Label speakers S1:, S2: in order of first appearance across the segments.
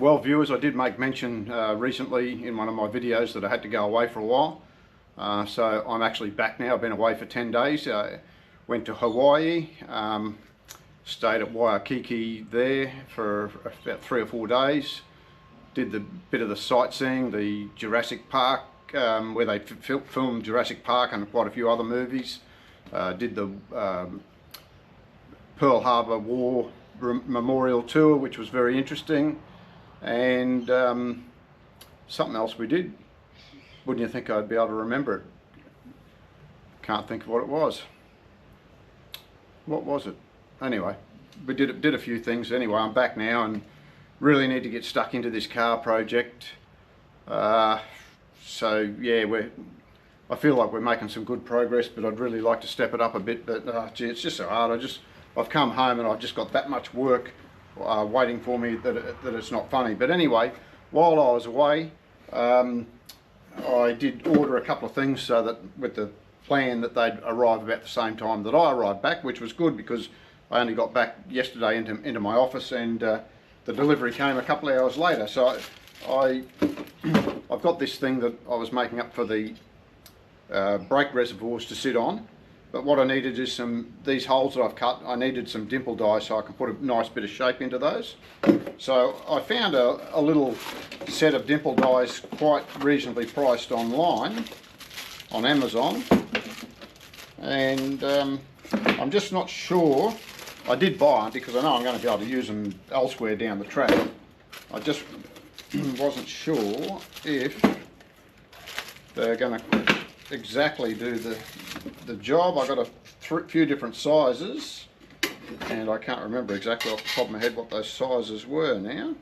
S1: Well viewers, I did make mention recently in one of my videos that I had to go away for a while. So I'm actually back now. I've been away for 10 days. Went to Hawaii, stayed at Waikiki there for about 3 or 4 days. Did the bit of the sightseeing, the Jurassic Park, where they filmed Jurassic Park and quite a few other movies. Did the Pearl Harbor War Memorial Tour, which was very interesting. And something else we did. Wouldn't you think I'd be able to remember it? Can't think of what it was. What was it? Anyway, we did a few things. Anyway, I'm back now and really need to get stuck into this car project. So yeah, I feel like we're making some good progress, but I'd really like to step it up a bit. But gee, it's just so hard. I've come home and I've just got that much work waiting for me that it's not funny. But anyway, while I was away, I did order a couple of things so that with the plan that they'd arrive about the same time that I arrived back, which was good because I only got back yesterday into my office, and the delivery came a couple of hours later. So I've got this thing that I was making up for the brake reservoirs to sit on. But what I needed is these holes that I've cut, I needed some dimple die so I can put a nice bit of shape into those. So I found a little set of dimple dies quite reasonably priced online, on Amazon. And I'm just not sure. I did buy them because I know I'm going to be able to use them elsewhere down the track. I just wasn't sure if they're going to exactly do the job. I got a few different sizes and I can't remember exactly off the top of my head what those sizes were now.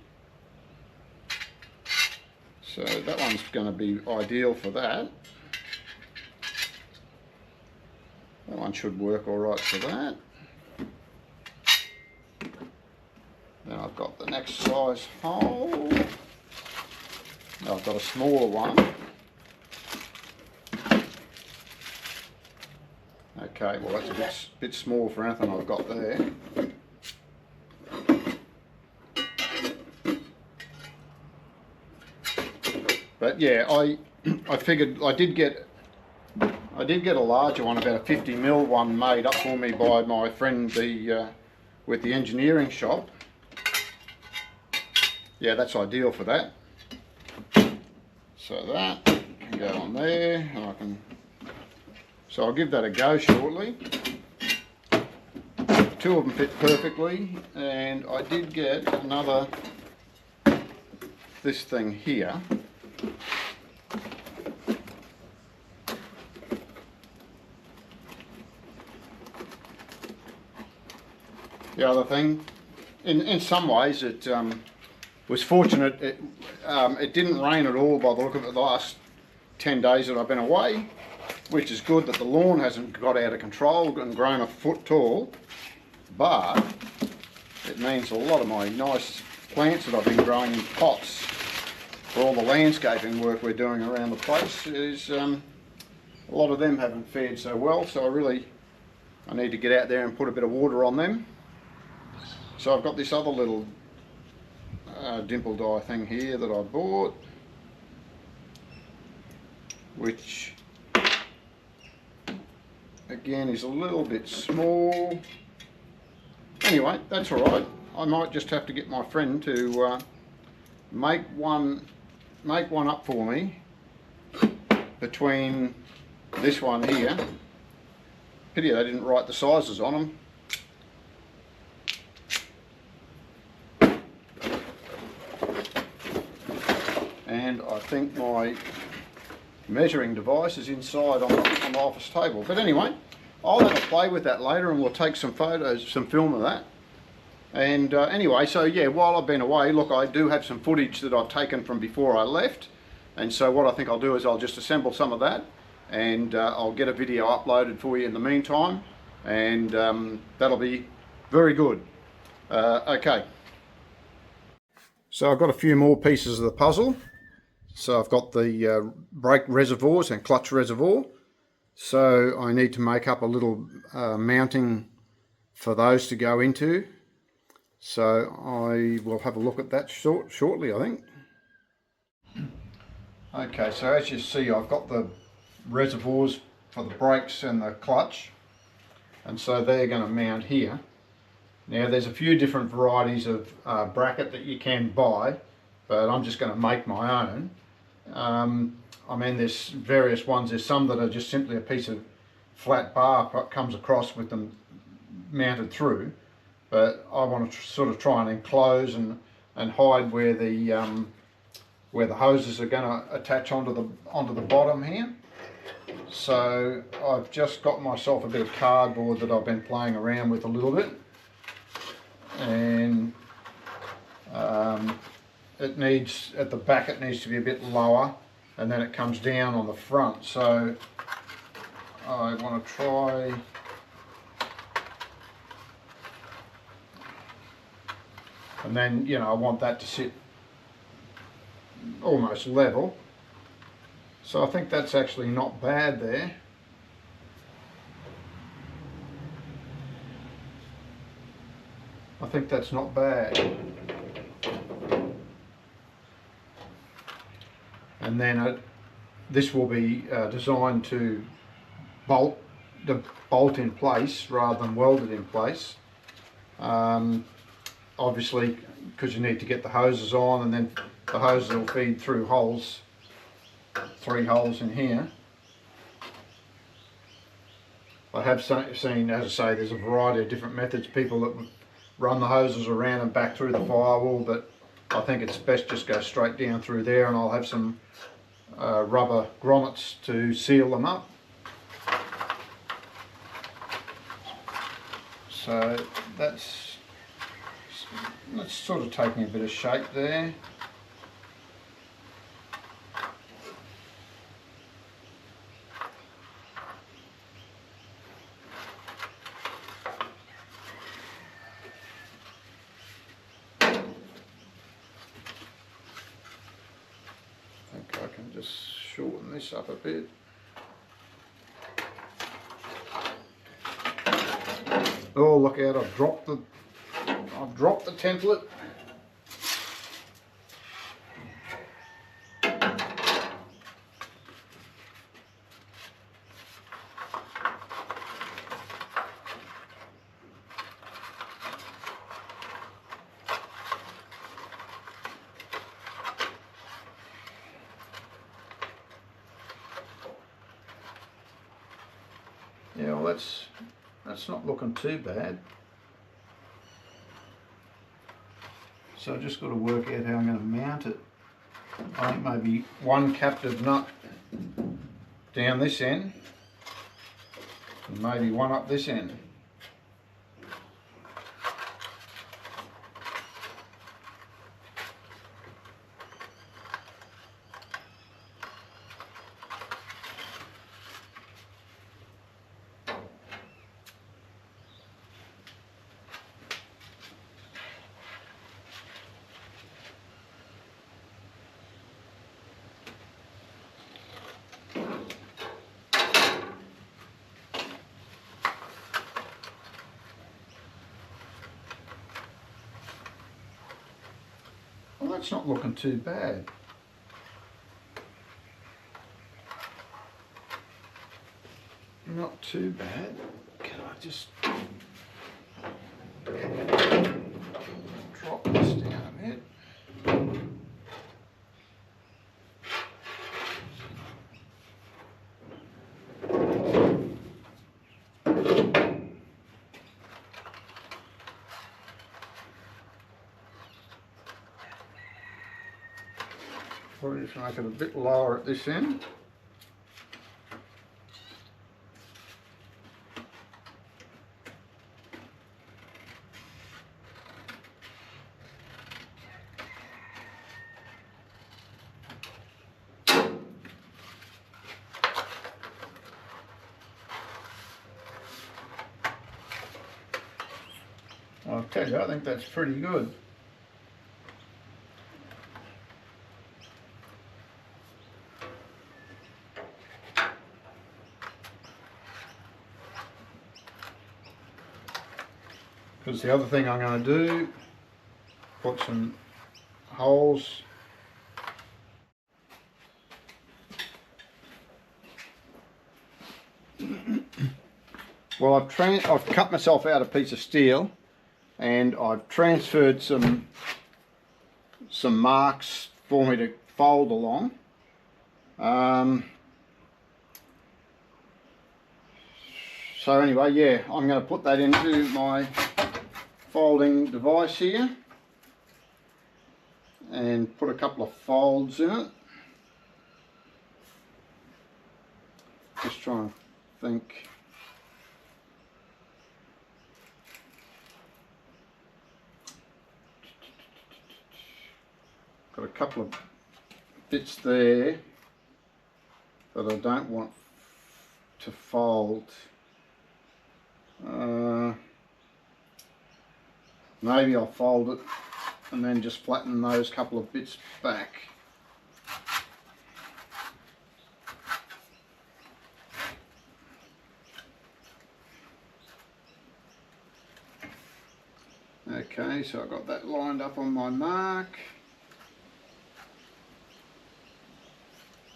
S1: So that one's going to be ideal for that. That one should work all right for that. Then I've got the next size hole. Now I've got a smaller one. Okay, well that's a bit small for anything I've got there. But yeah, I figured I did get a larger one, about a 50mm one made up for me by my friend with the engineering shop. Yeah, that's ideal for that. So that can go on there, and so I'll give that a go shortly. 2 of them fit perfectly, and I did get another, this thing here. The other thing, in some ways it was fortunate. It didn't rain at all by the look of it the last 10 days that I've been away, which is good that the lawn hasn't got out of control and grown a foot tall, but it means a lot of my nice plants that I've been growing in pots for all the landscaping work we're doing around the place is a lot of them haven't fared so well, so I need to get out there and put a bit of water on them. So I've got this other little dimple die thing here that I bought, which again is a little bit small. Anyway, that's all right. I might just have to get my friend to make one up for me between this one here. Pity they didn't write the sizes on them. And I think my measuring device is inside on the office table. But anyway, I'll have a play with that later and we'll take some photos, some film of that. And anyway, so yeah, while I've been away, look, I do have some footage that I've taken from before I left. And so what I think I'll do is I'll just assemble some of that and I'll get a video uploaded for you in the meantime. And that'll be very good. Okay. So I've got a few more pieces of the puzzle. So I've got the brake reservoirs and clutch reservoir. So I need to make up a little mounting for those to go into. So I will have a look at that shortly, I think. Okay, so as you see, I've got the reservoirs for the brakes and the clutch, and so they're going to mount here. Now there's a few different varieties of bracket that you can buy, but I'm just going to make my own. I mean, there's various ones. There's some that are just simply a piece of flat bar that comes across with them mounted through, but I want to sort of try and enclose and hide where the hoses are going to attach onto the bottom here. So I've just got myself a bit of cardboard that I've been playing around with a little bit, and it needs, at the back it needs to be a bit lower, and then it comes down on the front. So I want to try and then, you know, I want that to sit almost level. So I think that's actually not bad there. I think that's not bad. And then this will be designed to bolt in place rather than welded in place. Obviously, because you need to get the hoses on, and then the hoses will feed through holes, 3 holes in here. I have seen, as I say, there's a variety of different methods, people that run the hoses around and back through the firewall, but I think it's best just go straight down through there, and I'll have some rubber grommets to seal them up. So that's sort of taking a bit of shape there. I can just shorten this up a bit. Oh, look out, I've dropped the template. Yeah, well, that's not looking too bad. So I've just got to work out how I'm going to mount it. I think maybe one captive nut down this end, and maybe one up this end. Well, that's not looking too bad. Not too bad. Can I just drop this down a bit? Probably just make it a bit lower at this end. I'll tell you, I think that's pretty good. Because the other thing I'm going to do put some holes. Well, I've cut myself out a piece of steel, and I've transferred some marks for me to fold along. So anyway, yeah, I'm going to put that into my folding device here and put a couple of folds in it. Just trying to think. Got a couple of bits there that I don't want to fold. Maybe I'll fold it and then just flatten those couple of bits back. Okay, so I've got that lined up on my mark.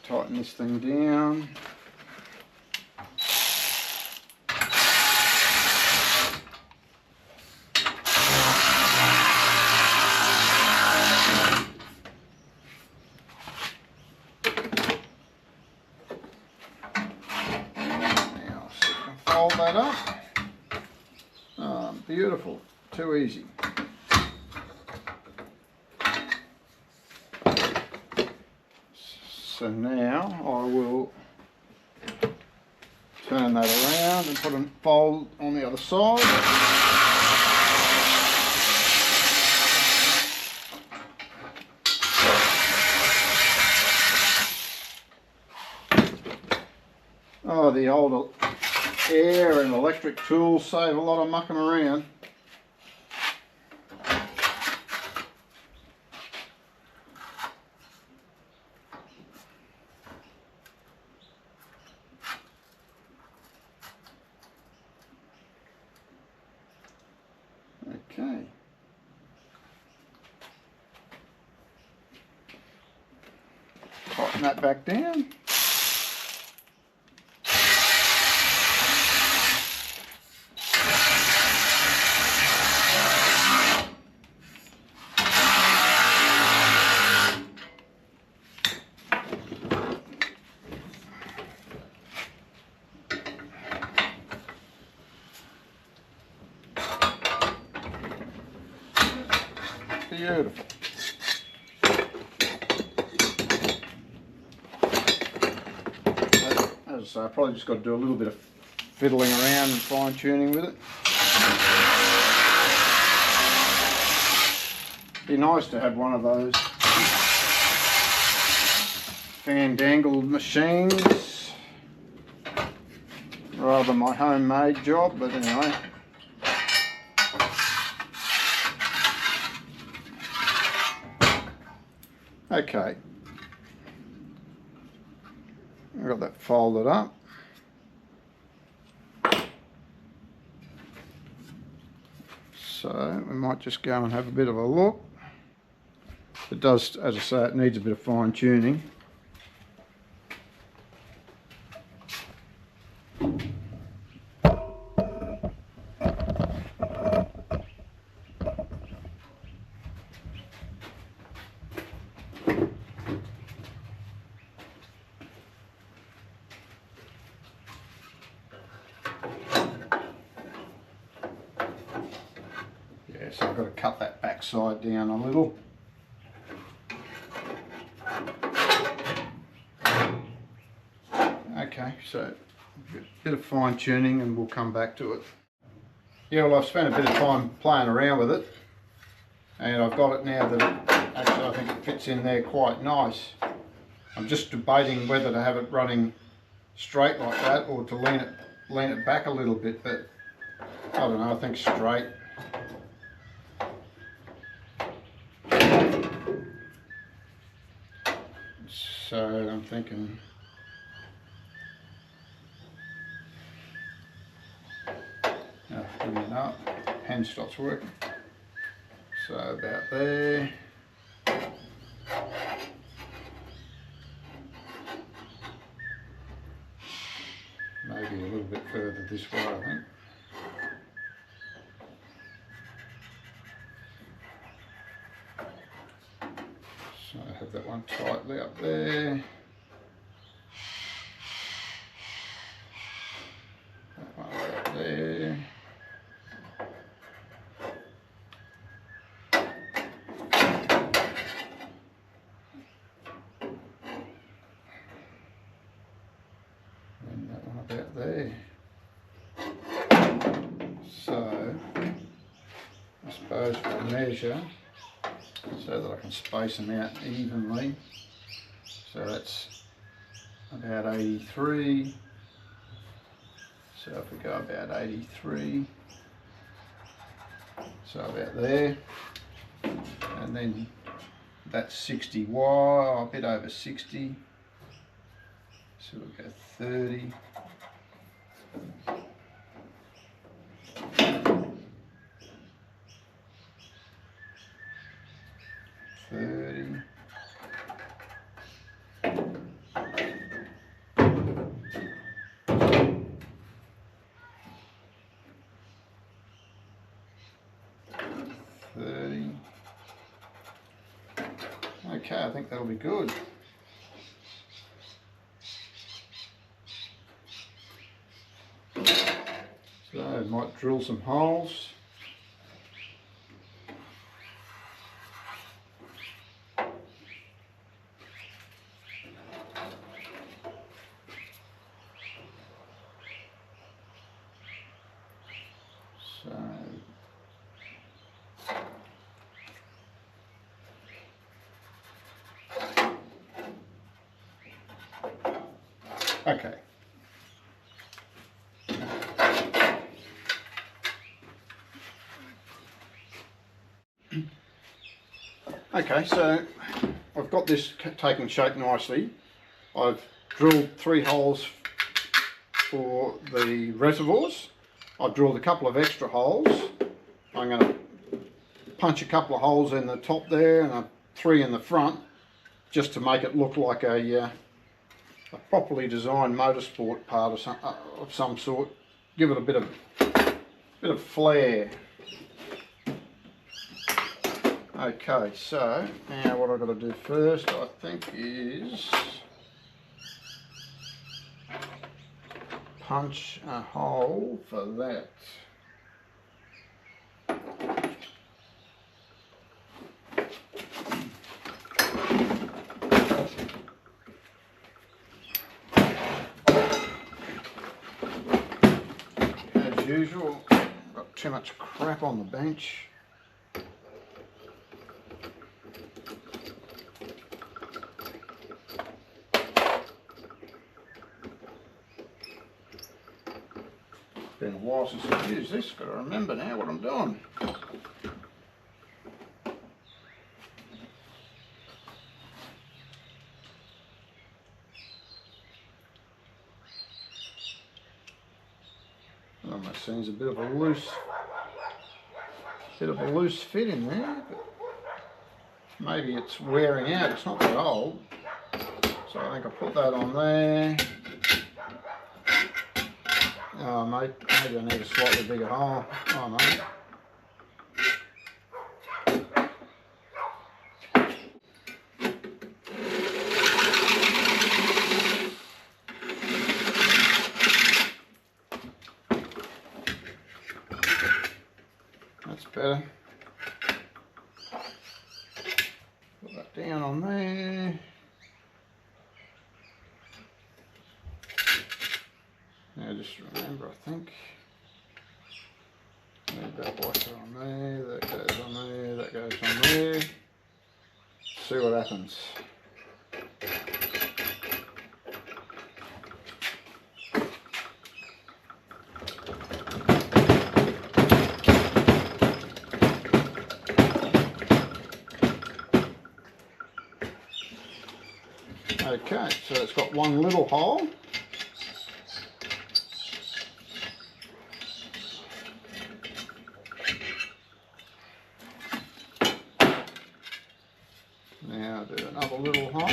S1: Tighten this thing down. Fold that up. Oh, beautiful. Too easy. So now I will turn that around and put a fold on the other side. Oh, the old air and electric tools save a lot of mucking around. Okay. Tighten that back down. Beautiful. As I say, I probably just got to do a little bit of fiddling around and fine tuning with it. Be nice to have one of those fan-dangled machines rather than my homemade job, but anyway. Okay, I've got that folded up. So we might just go and have a bit of a look. It does, as I say, it needs a bit of fine tuning. So I've got to cut that back side down a little. Okay, so a bit of fine tuning and we'll come back to it. Yeah, well, I've spent a bit of time playing around with it and I've got it now that actually I think it fits in there quite nice. I'm just debating whether to have it running straight like that or to lean it back a little bit, but I don't know, I think straight. So I'm thinking, bring it up, pen stops working. So about there. Maybe a little bit further this way, I think. So I have that one tightly up there. That one about there. And that one about there. So I suppose we'll measure so that I can space them out evenly. So that's about 83. So if we go about 83, so about there, and then that's 60 wide, a bit over 60. So we'll go 30. Okay, I think that'll be good. So I might drill some holes. Okay. Okay, so I've got this taking shape nicely. I've drilled 3 holes for the reservoirs. I've drilled a couple of extra holes. I'm going to punch a couple of holes in the top there and 3 in the front, just to make it look like a properly designed motorsport part of some sort. Give it a bit of flair. Okay, so now what I've got to do first, I think, is punch a hole for that. As usual, got too much crap on the bench. Been a while since I've used this, got to remember now what I'm doing. Almost seems a bit of a loose fit in there, but maybe it's wearing out. It's not that old, so I think I'll put that on there. Oh mate, maybe I need a slightly bigger hole. Oh mate. That's better. Put that down on there. Now just remember, I think, need that washer on there, that goes on there, that goes on there. See what happens. Okay, so it's got one little hole. Now do another little hole.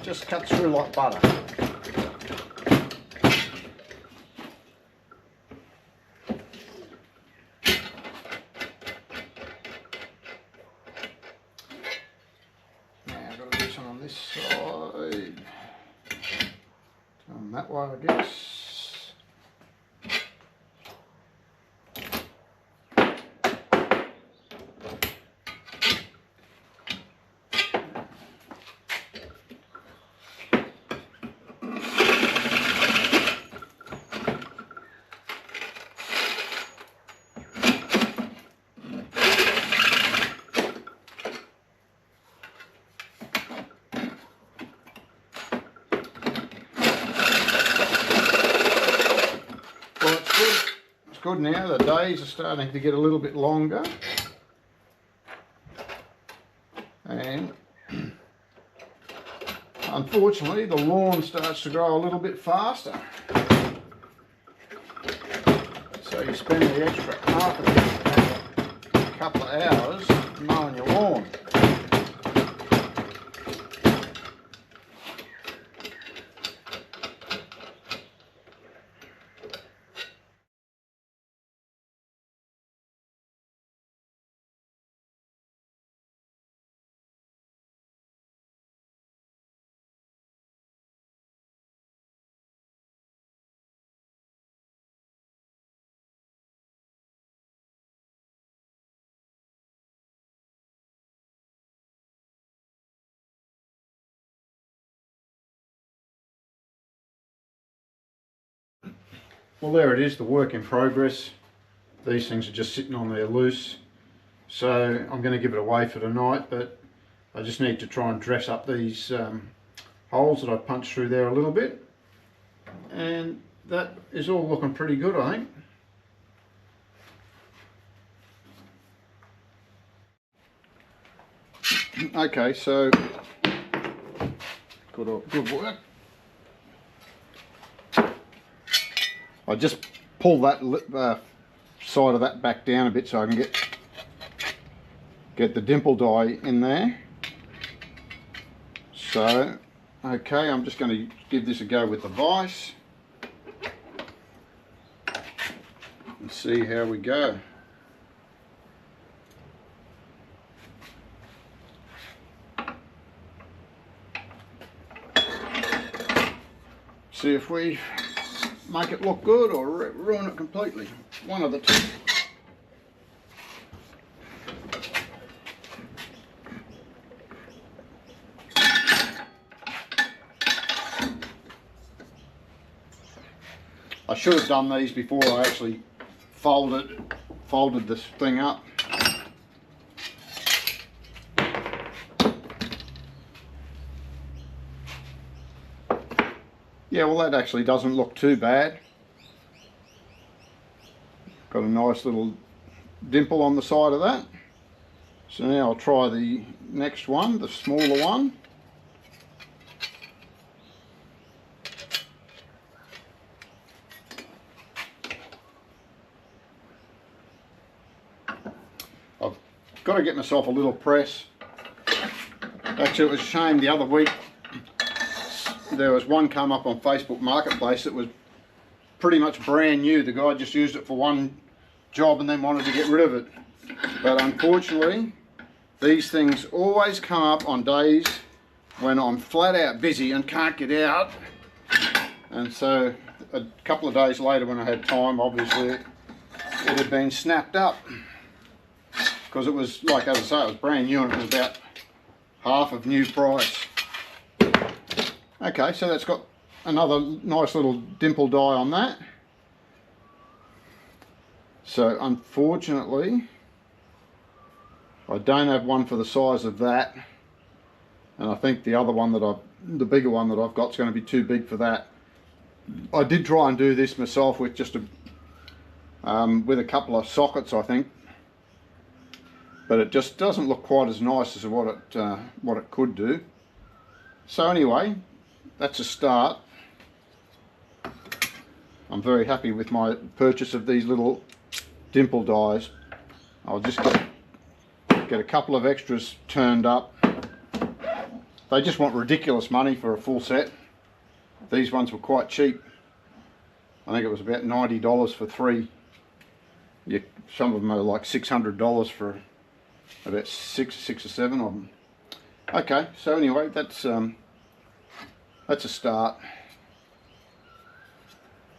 S1: Just cut through like butter. Now I've got to do some on this side. Turn that way, I guess. Good now, the days are starting to get a little bit longer, and unfortunately the lawn starts to grow a little bit faster, so you spend the extra half a couple of hours mowing your lawn. Well, there it is, the work in progress. These things are just sitting on there loose, so I'm going to give it away for tonight, but I just need to try and dress up these holes that I punched through there a little bit, and that is all looking pretty good, I think. Okay, so good work. I just pull that side of that back down a bit so I can get the dimple die in there. So, okay, I'm just going to give this a go with the vise and see how we go. See if we make it look good or ruin it completely. One of the two. I should have done these before I actually folded this thing up. Yeah, well, that actually doesn't look too bad. Got a nice little dimple on the side of that. So now I'll try the next one, the smaller one. I've got to get myself a little press. Actually, it was a shame the other week there was one come up on Facebook Marketplace that was pretty much brand new. The guy just used it for one job and then wanted to get rid of it. But unfortunately, these things always come up on days when I'm flat out busy and can't get out. And so a couple of days later when I had time, obviously it had been snapped up. Because it was, like as I say, it was brand new and it was about half of new price. Okay, so that's got another nice little dimple die on that. So unfortunately, I don't have one for the size of that, and I think the other one that the bigger one that I've got is going to be too big for that. I did try and do this myself with just with a couple of sockets, I think, but it just doesn't look quite as nice as what it could do. So anyway, that's a start. I'm very happy with my purchase of these little dimple dies. I'll just get a couple of extras turned up. They just want ridiculous money for a full set. These ones were quite cheap. I think it was about $90 for 3. Yeah, some of them are like $600 for about six or 7 of them. Okay, so anyway, that's a start.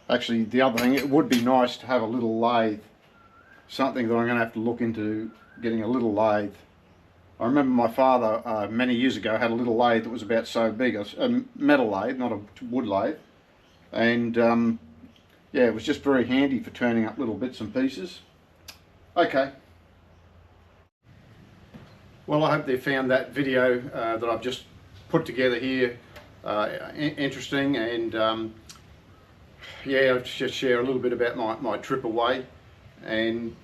S1: Actually, the other thing, it would be nice to have a little lathe. Something that I'm going to have to look into, getting a little lathe. I remember my father many years ago had a little lathe that was about so big, a metal lathe, not a wood lathe, and yeah, it was just very handy for turning up little bits and pieces. Okay. Well, I hope they found that video that I've just put together here interesting, and yeah, I'll just share a little bit about my trip away, and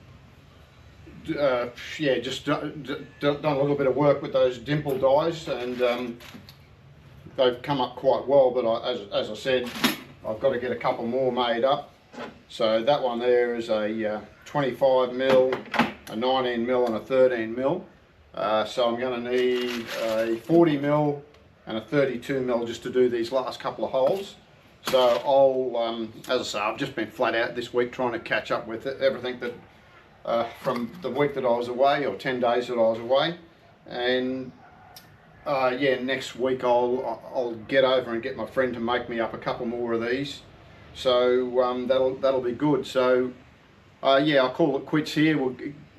S1: yeah, just done a little bit of work with those dimple dies, and they've come up quite well, but as I said, I've got to get a couple more made up. So that one there is a 25mm, a 19mm and a 13mm. So I'm going to need a 40mm and a 32mm just to do these last couple of holes. So I'll, as I say, I've just been flat out this week trying to catch up with everything that from the week that I was away, or 10 days that I was away, and yeah, next week I'll get over and get my friend to make me up a couple more of these. So that'll be good. So yeah, I'll call it quits here. We'll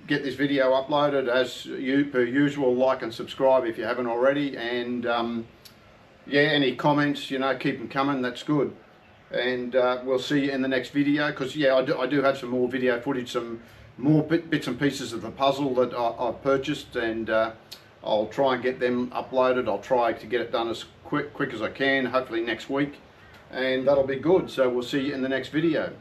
S1: get this video uploaded as per usual. Like and subscribe if you haven't already, and yeah, any comments, you know, keep them coming. That's good. And we'll see you in the next video, because yeah, I do have some more video footage, some more bits and pieces of the puzzle that I've purchased, and I'll try and get them uploaded. I'll try to get it done as quick as I can, hopefully next week, and that'll be good. So we'll see you in the next video.